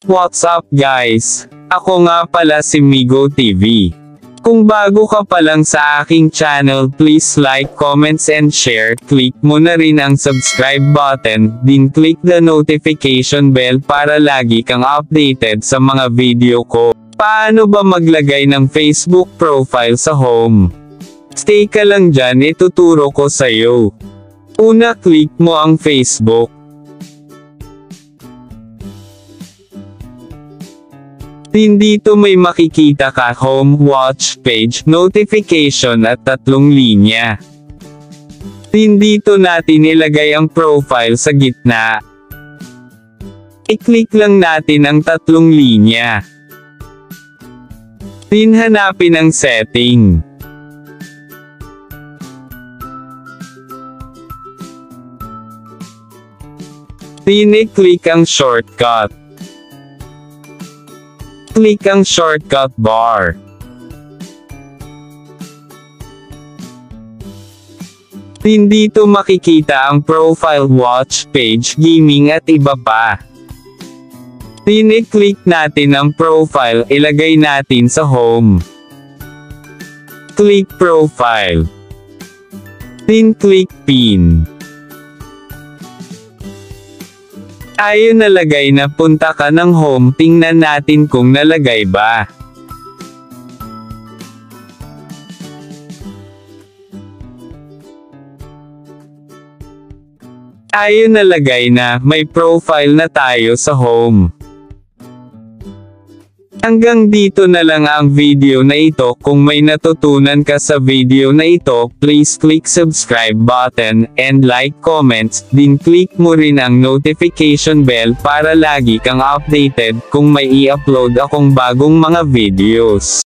What's up guys? Ako nga pala si Migo TV. Kung bago ka pa lang sa aking channel, please like, comments and share. Click mo na rin ang subscribe button, din click the notification bell para lagi kang updated sa mga video ko. Paano ba maglagay ng Facebook profile sa home? Stay ka lang dyan, ituturo ko sa'yo. Una, click mo ang Facebook. Dito may makikita ka home, watch, page, notification at 3 linya. Dito natin ilagay ang profile sa gitna. I-click lang natin ang 3 linya. Hanapin ang setting. I-click ang shortcut. Click ang shortcut bar. Dito makikita ang profile, watch, page, gaming at iba pa. I-click natin ang profile, ilagay natin sa home. Click profile. Click pin. Ayun, nalagay na, punta ka ng home, tingnan natin kung nalagay ba. Ayun, nalagay na, may profile na tayo sa home. Hanggang dito na lang ang video na ito. Kung may natutunan ka sa video na ito, please click subscribe button, and like, comments, din click mo rin ang notification bell para lagi kang updated kung may i-upload akong bagong mga videos.